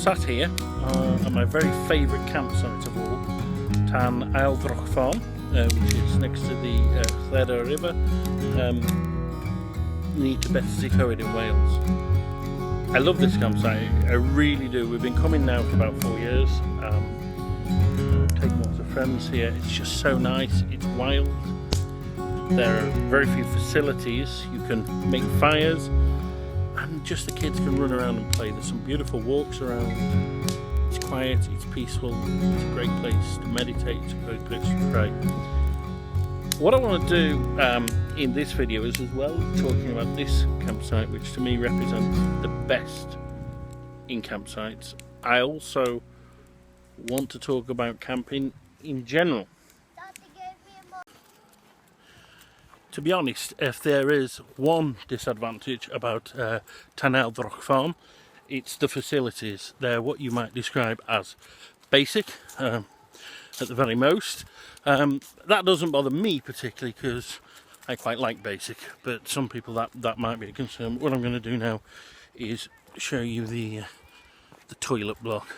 sat here at my very favourite campsite of all, Aeldroch Farm, which is next to the Lledr River, near to Victories in Wales. I love this campsite, I really do. We've been coming now for about 4 years. Taking lots of friends here. It's just so nice. It's wild. There are very few facilities. You can make fires, and just the kids can run around and play. There's some beautiful walks around. It's quiet, it's peaceful, it's a great place to meditate, it's a great place to pray. What I want to do in this video is as well talking about this campsite, which to me represents the best in campsites. I also want to talk about camping in general. To be honest, if there is one disadvantage about Aeldroch Farm, it's the facilities. They're what you might describe as basic, at the very most. That doesn't bother me particularly because I quite like basic, but some people that might be a concern. What I'm going to do now is show you the toilet block.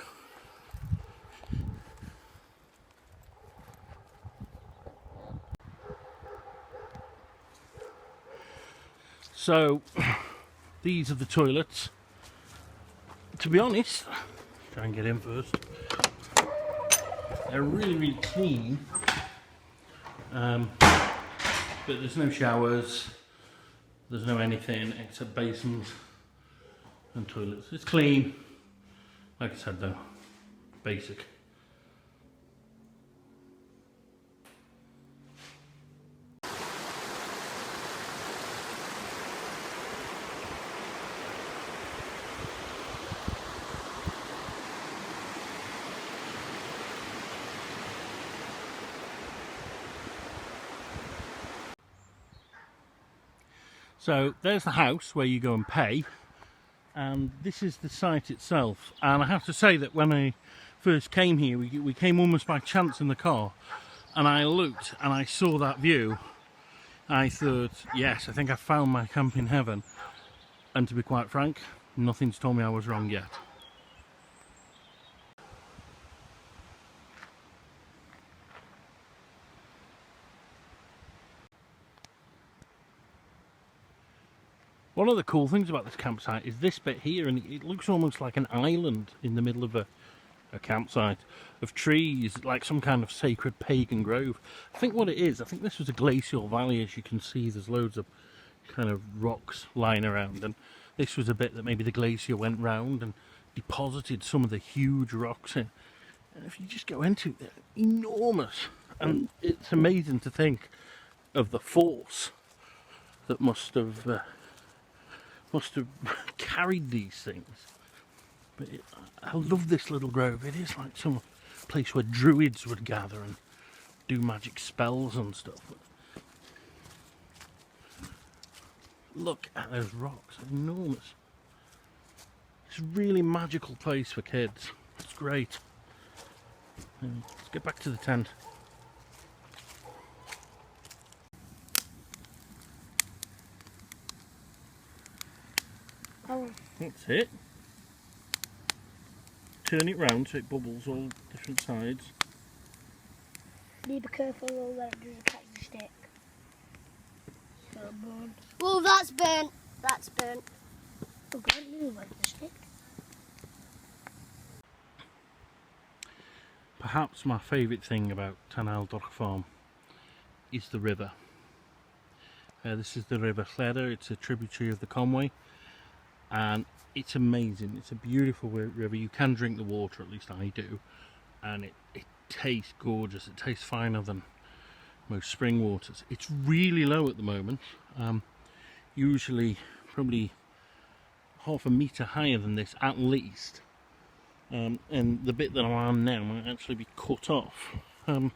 So these are the toilets. To be honest, try and get in first. They're really clean, but there's no showers, there's no anything except basins and toilets. It's clean, like I said though, basic. So there's the house where you go and pay, and this is the site itself. And I have to say that when I first came here, we came almost by chance in the car, and I looked and I saw that view. I thought, yes, I think I found my camping heaven. And to be quite frank, nothing's told me I was wrong yet. One of the cool things about this campsite is this bit here, and it looks almost like an island in the middle of a campsite of trees, like some kind of sacred pagan grove. I think what it is, I think this was a glacial valley. As you can see, there's loads of kind of rocks lying around, and this was a bit that maybe the glacier went round and deposited some of the huge rocks in. And if you just go into it, they're enormous, and it's amazing to think of the force that must have carried these things. But I love this little grove. It is like some place where druids would gather and do magic spells and stuff. Look at those rocks, they're enormous. It's a really magical place for kids. It's great. Let's get back to the tent. That's it. Turn it round so it bubbles all different sides. Be careful or let it catch the stick. Oh, that's burnt. That's burnt. Oh God, no, like the stick. Perhaps my favourite thing about Aeldroch Farm is the river. This is the River Lledr. It's a tributary of the Conway, and it's amazing. It's a beautiful river. You can drink the water, at least I do, and it tastes gorgeous. It tastes finer than most spring waters. It's really low at the moment, usually probably half a metre higher than this at least, and the bit that I'm on now might actually be cut off and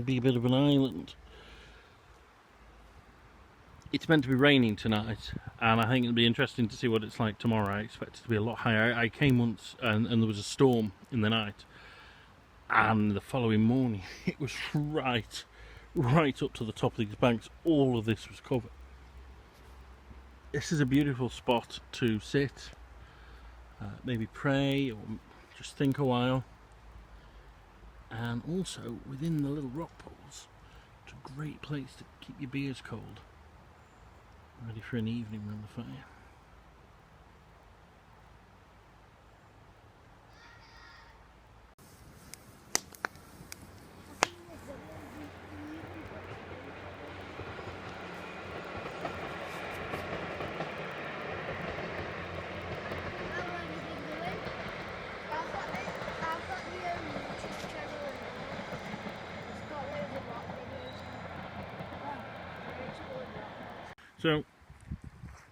be a bit of an island. It's meant to be raining tonight, and I think it'll be interesting to see what it's like tomorrow. I expect it to be a lot higher. I came once and there was a storm in the night, and the following morning it was right up to the top of these banks. All of this was covered. This is a beautiful spot to sit maybe pray or just think a while. And also within the little rock pools, it's a great place to keep your beers cold, ready for an evening around the fire. So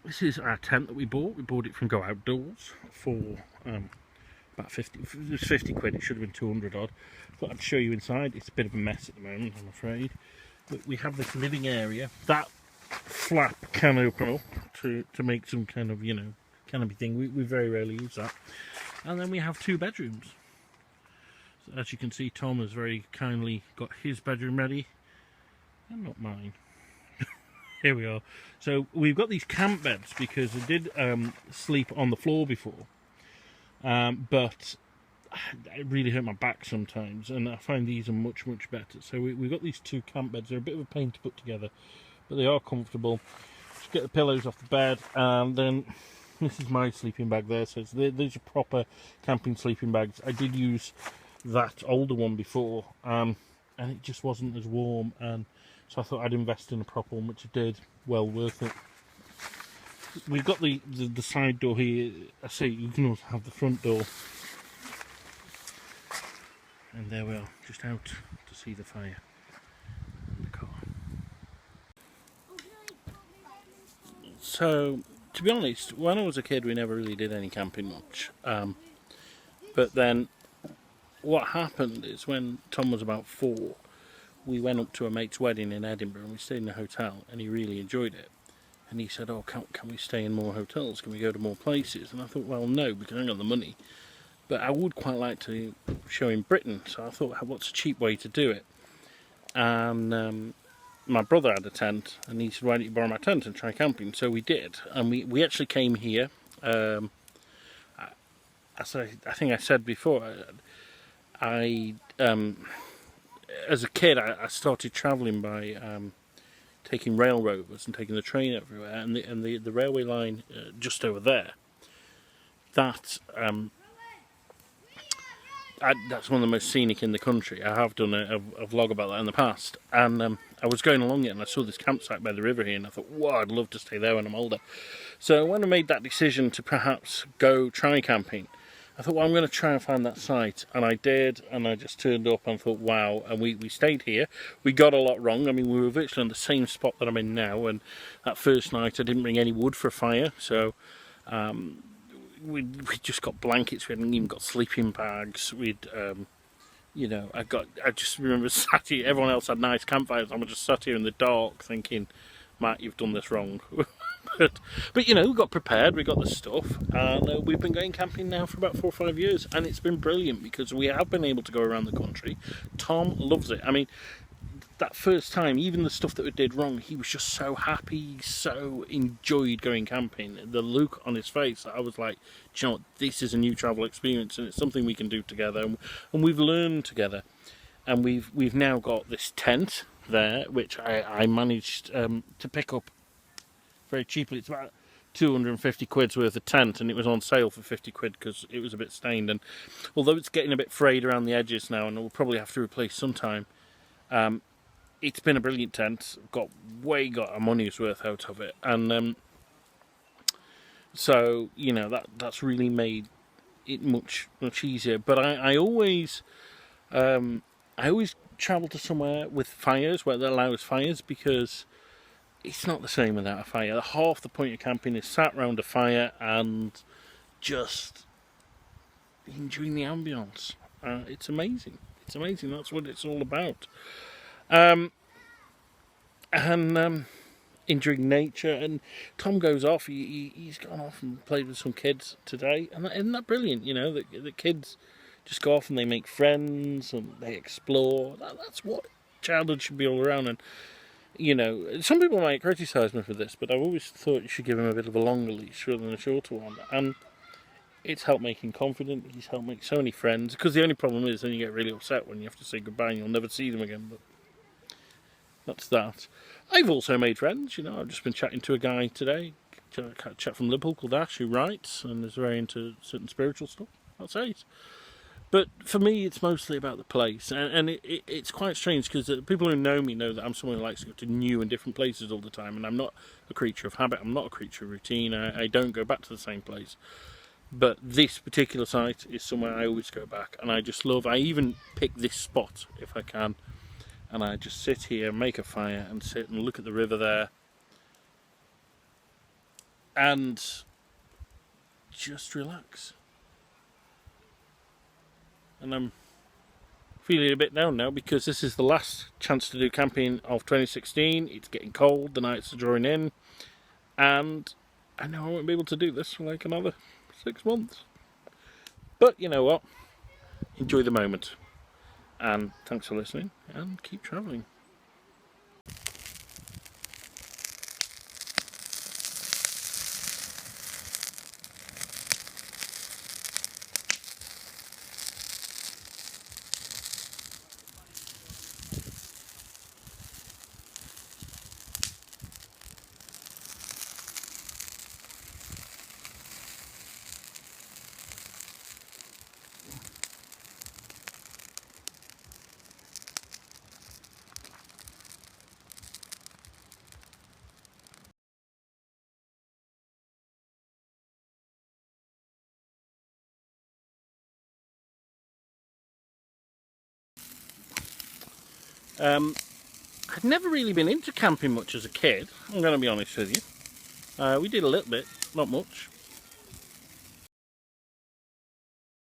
this is our tent that we bought. We bought it from Go Outdoors for about 50. It was 50 quid. It should have been 200 odd. Thought I'd show you inside. It's a bit of a mess at the moment, I'm afraid. But we have this living area. That flap can open up to make some kind of, you know, canopy thing. We very rarely use that. And then we have 2 bedrooms. So as you can see, Tom has very kindly got his bedroom ready, and not mine. Here we are. So we've got these camp beds because I did sleep on the floor before, but it really hurt my back sometimes, and I find these are much better. So we've got these 2 camp beds. They're a bit of a pain to put together, but they are comfortable. Just get the pillows off the bed, and then this is my sleeping bag there. So these are proper camping sleeping bags. I did use that older one before, and it just wasn't as warm, and so I thought I'd invest in a proper one, which I did. Well worth it. We've got the side door here. I say you can also have the front door. And there we are, just out to see the fire in the car. So, to be honest, when I was a kid we never really did any camping much. But then what happened is when Tom was about 4, we went up to a mate's wedding in Edinburgh and we stayed in a hotel, and he really enjoyed it. And he said, oh, can we stay in more hotels? Can we go to more places? And I thought, well, no, because I ain't got the money. But I would quite like to show him Britain. So I thought, what's a cheap way to do it? And my brother had a tent, and he said, why don't you borrow my tent and try camping? So we did. And we actually came here. As I think I said before, as a kid, I started travelling by taking rail rovers and taking the train everywhere, and the railway line just over there. That's one of the most scenic in the country. I have done a vlog about that in the past, and I was going along it and I saw this campsite by the river here, and I thought, wow, I'd love to stay there when I'm older. So when I made that decision to perhaps go try camping, I thought, well, I'm going to try and find that site, and I did, and I just turned up and thought, wow, and we stayed here. We got a lot wrong. I mean, we were virtually on the same spot that I'm in now, and that first night I didn't bring any wood for a fire, so we just got blankets. We hadn't even got sleeping bags. We'd, you know, I just remember sat here, everyone else had nice campfires, and I just sat here in the dark thinking, Matt, you've done this wrong. But you know, we got prepared, we got the stuff, and we've been going camping now for about 4 or 5 years, and it's been brilliant because we have been able to go around the country. Tom loves it. I mean, that first time, even the stuff that we did wrong, he was just so happy, so enjoyed going camping. The look on his face, I was like, do you know what, this is a new travel experience, and it's something we can do together, and we've learned together. And we've now got this tent there, which I managed to pick up very cheaply. It's about 250 quid's worth of tent, and it was on sale for 50 quid because it was a bit stained, and although it's getting a bit frayed around the edges now and we'll probably have to replace sometime, it's been a brilliant tent. Got our money's worth out of it, and so you know that's really made it much easier. But I always travel to somewhere with fires, where that allows fires, because it's not the same without a fire. Half the point of camping is sat round a fire and just enjoying the ambience. It's amazing. It's amazing. That's what it's all about. And enjoying nature. And Tom goes off. He's gone off and played with some kids today. And isn't that brilliant? You know, the kids just go off and they make friends and they explore. That's what childhood should be all around. And you know, some people might criticise me for this, but I've always thought you should give them a bit of a longer leash rather than a shorter one. And It's helped make him confident. He's helped make so many friends. Because the only problem is then you get really upset when you have to say goodbye and you'll never see them again. But that's that. I've also made friends. You know, I've just been chatting to a guy today, a chap from Liverpool called Ash, who writes and is very into certain spiritual stuff. That's it. But for me, it's mostly about the place, and it's quite strange because people who know me know that I'm someone who likes to go to new and different places all the time, and I'm not a creature of habit. I'm not a creature of routine. I don't go back to the same place. But this particular site is somewhere I always go back, and I just love. I even pick this spot if I can, and I just sit here, make a fire, and sit and look at the river there, and just relax. And I'm feeling a bit down now because this is the last chance to do camping of 2016. It's getting cold, the nights are drawing in, and I know I won't be able to do this for like another 6 months. But you know what? Enjoy the moment. And thanks for listening, and keep travelling. I'd never really been into camping much as a kid, I'm going to be honest with you. We did a little bit, not much.